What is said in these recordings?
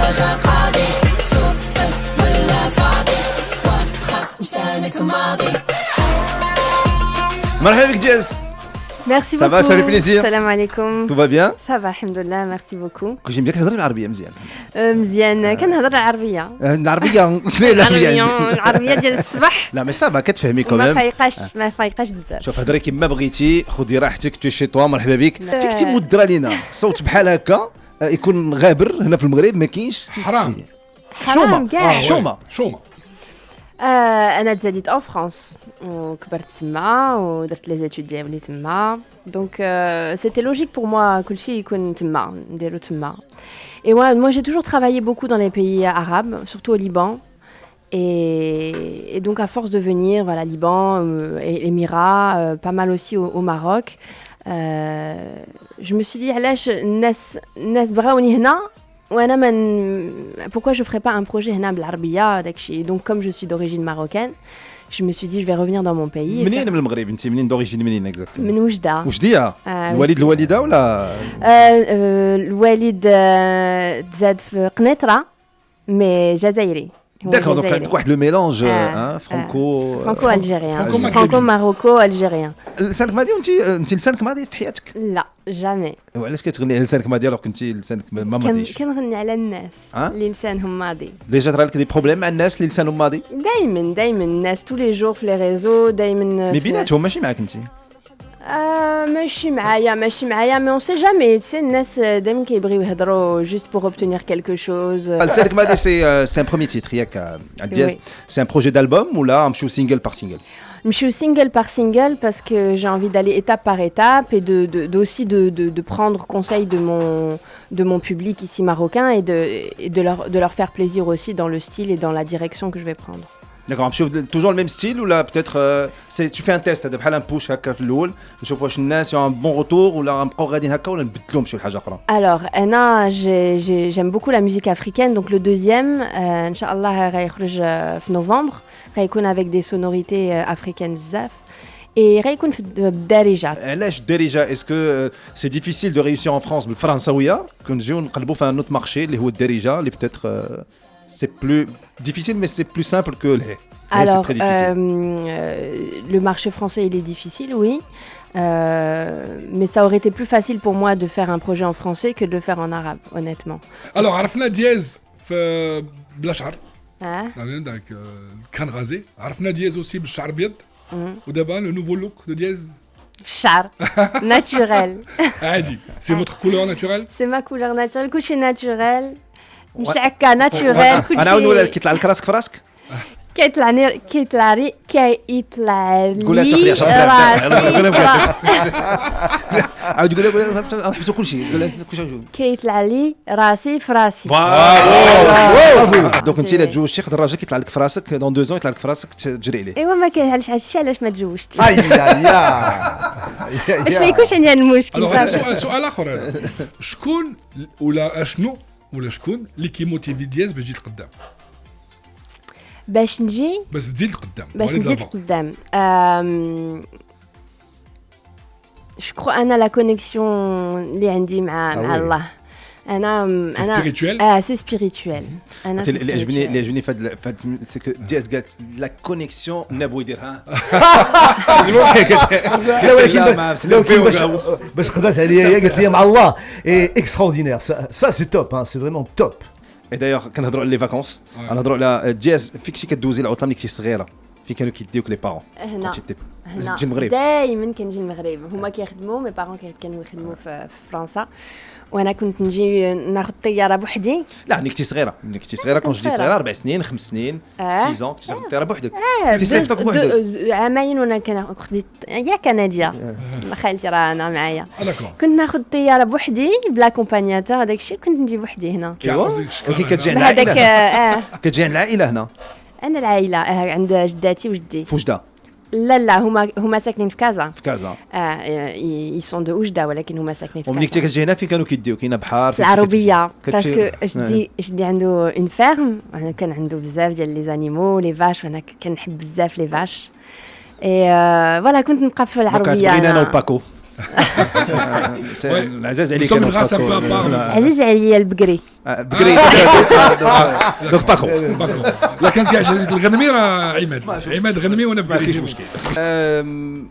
رجع قاضي سوقك ولا فاضي واخا لسانك ماضي. مرحبا بك جاز. Merci ça beaucoup. va, ça fait plaisir. Salam alaikum. Tout va bien. Ça va, alhamdoulilah, merci beaucoup. كنت جاي كتهضري بالعربيه مزيان. مزيان كنهضر العربيه. العربيه شنو هي العربيه؟ العربيه ديال الصباح. لا مي صافا كتفهمي ما كوميم. فايقاش بزاف. شوف هضري كيما بغيتي، خذي راحتك، تو شي طوا، مرحبا بك. فيك تي مدرا لينا صوت بحال هكا يكون غابر هنا في المغرب ما كاينش. حرام. حرام كاع. حشومه. انا تزاديت او فرانس وكبرت تما ودرت لي زيتود ديالي تما دونك سيتي لوجيك بور موا كلشي يكون تما نديرو تما. Et moi j'ai toujours travaillé beaucoup dans les pays arabes, surtout au Liban. Et donc à force de venir, voilà, Liban, Émirats, pas mal aussi au Maroc, je me suis dit علاش الناس بغاوني هنا وانا pourquoi je ferais pas un projet هنا بالعربيه داكشي. Donc comme je suis d'origine marocaine, je me suis dit je vais revenir dans mon pays. منين من المغرب انت؟ منين دوريجين؟ منين اكزاكتلي؟ من وجده. وجديه؟ الوالد الوالده ولا؟ الوالد تزاد في قنيطره مي جزائري. D'accord, donc عندك واحد لو ميلونج فرانكو الجيريان، فرانكو ماروكو الجيريان. لسانك ماضي وانت لسانك ماضي في حياتك؟ لا جامي. وعلاش كتغني على لسانك ماضي alors كنتي لسانك ما ماضيش؟ كنغني على الناس اللي لسانهم ماضي. ديجا طرا لك دي بروبليم مع الناس اللي لسانهم ماضي؟ دايما الناس tous les jours في لي ريزو دايما. مي بيناتهم ماشي معاك انت؟ ماشي معايا مي اون سي جامي. تسي الناس دايما كيبغيو يهضروا جوست بور اوبتونير كيلكو شوز. لسانك ماضي سي ان بروميي تيتر ياك الدياز. سي ان بروجي دالبوم ولا نمشيو سينجل بار سينجل؟ نمشيو single par single parce que j'ai envie d'aller étape par étape et aussi de prendre conseil de mon public ici marocain et de leur faire plaisir aussi dans le style et dans la direction que je vais prendre. D'accord, نمشيو toujours le même style ولا peut-être tu fais un test هذا بحال ان بوش هكا في الاول نشوف واش الناس يون بون روتور ولا نبقاو غاديين هكا ولا نبدلو نمشيو لحاجه اخرى؟ Alors انا j'aime beaucoup la musique africaine, donc le deuxième ان شاء الله غيخرج في نوفمبر، غيكون avec des sonorités africaines بزاف et غيكون في الدارجه. علاش الدارجه؟ اسكو سي ديفيسيل دو ريوسير ان فرانس بالفرنساويه كنجيو نقلبوا في ان اوت مارشي اللي هو الدارجه اللي peut-être c'est plus difficile mais c'est plus simple que le hé. Alors, c'est très difficile. Le marché français il est difficile, oui. Mais ça aurait été plus facile pour moi de faire un projet en français que de le faire en arabe, honnêtement. Alors عرفنا دياز في بلا شعر. داك كان غازي. عرفنا دياز aussi بالشعر ابيض. ودابا لو نوفو لوك دو دياز الشعر ناتوريل. عادي. C'est votre couleur naturelle? C'est ma couleur naturelle, كلشي ناتوريل. مشعكه ناتوريل كلشي. انا ولا كيطلع لك راسك في راسك؟ كيطلع لي قولها تخلي عشان عاود قولها نحبسوا كلشي كلشي كيطلع لي راسي في راسي. دونك انت الا تزوجتي خد الراجل كيطلع لك في راسك دون 2 ans يطلع لك في راسك تجري عليه. ايوا ما كاينش هادشي علاش ما تزوجتش. يا باش ما يكونش عندي المشكل. سؤال اخر شكون ولا اشنو ولا شكون اللي كيموتيفي دياز باش تجي لقدام؟ باش نجي باش تزيد لقدام je crois انا لا كونيكسيون اللي عندي مع الله. انا سي سبيريتوال. انا اللي عجبني فهاد سي كو دياز قالت لا كونيكسيون نبغي يديرها. باش قدرت عليا هي قالت لي مع الله اكستراوردينير. سا سي توب، سي فريمون توب. اي دايوغ كنهضروا على لي فاكونس، نهضروا على جاز فيك شي كدوزي العطله ملي كنتي صغيره فين كانوا كيديوك لي بارون؟ هنا تجي المغرب دائما كنجي المغرب. هما كيخدموا مي بارون كانوا يخدموا في فرنسا وانا كنت نجي ناخذ الطياره بوحدي. لا ملي كنتي صغيره كون جدي صغيره 4 سنين 5 سنين 6 ans كنتي تاخذ الطياره بوحدك كنتي صيفطك بوحدك عامين وانا كناخذ ياك ناجيه خالتي راه انا معايا كنت ناخذ الطياره بوحدي بلا كومبانياتور هذاك الشيء كنت نجي بوحدي هنا. اوكي كتجي عند العائله كتجي عند العائله هنا. انا العائله عند جداتي وجدي في وجده. لا هما ساكنين في كازا. ils sont de وجده ولكن هما ساكنين في كازا. وملي كنتي كتجي هنا فين كانوا كيديو؟ كاينه بحار في العربيه باسكو جدي عنده اون فيرم. انا كان عنده بزاف ديال لي زانيمو لي فاش وانا كنحب بزاف لي فاش. اي فوالا كنت نبقى في العربيه. كتبغينا انا وباكو Aziz, elle Nous est sommes une canon, race un Paco. peu à part. عزيز عليا البقري. بقري. Donc Paco. لكن كيعجبك الغنمي راه عماد غنمي وانا ما كاينش بقري. مشكل.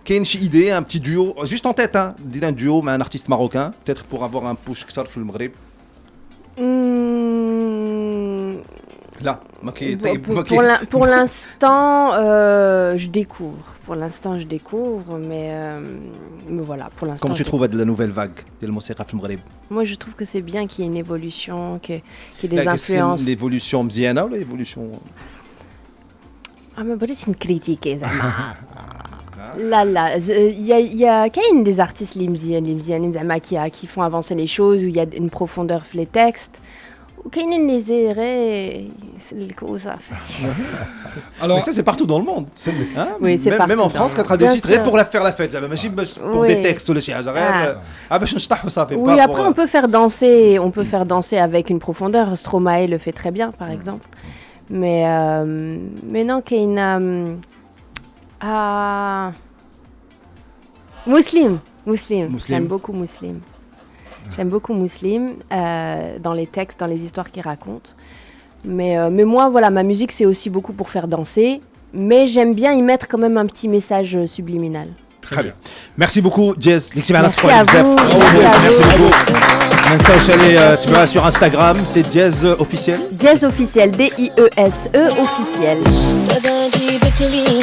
كاين شي idée, un petit duo, juste en tête, hein, دير un duo مع un artiste marocain, peut-être pour avoir un push كثر في المغرب. لا ما كاين طيب ما كاين. Pour l'instant, je découvre. Pour l'instant, je découvre, mais voilà, pour l'instant. Comment tu je trouves la nouvelle vague ديال الموسيقى في المغرب؟ Moi, je trouve que c'est bien qu'il y ait une évolution, qu'il y ait des Là, qu'est-ce que influences. c'est l'évolution مزيانه ولا l'évolution Ah, mais بغيتش نكريتيكي زعما. لا il y a كاين des artistes اللي مزيانين زعما qui font avancer les choses, où il y a une profondeur في les textes. وكاينين اللي زيري يسلكوا صافي. Mais ça c'est partout dans le monde. Hein? Oui, c'est même en partout. France, quand on Bien décide sûr. pour la faire la fête, زعما ماشي باش pour Oui. des textes ولا شي حاجه غير باش نشطحوا صافي. Oui, après on peut faire danser avec une profondeur. Stromae le fait très bien, par exemple. Mais non, Keina. Muslim. J'aime beaucoup Muslim dans les textes, dans les histoires qu'il raconte. Mais moi, voilà, ma musique c'est aussi beaucoup pour faire danser. Mais j'aime bien y mettre quand même un petit message subliminal. Très bien. Merci beaucoup Jazz. Merci à vous. Merci beaucoup. ما ننساوش اللي تبعوها sur Instagram, c'est Jazz officiel. Jazz officiel, DIESE officiel. دابا نجيبك لي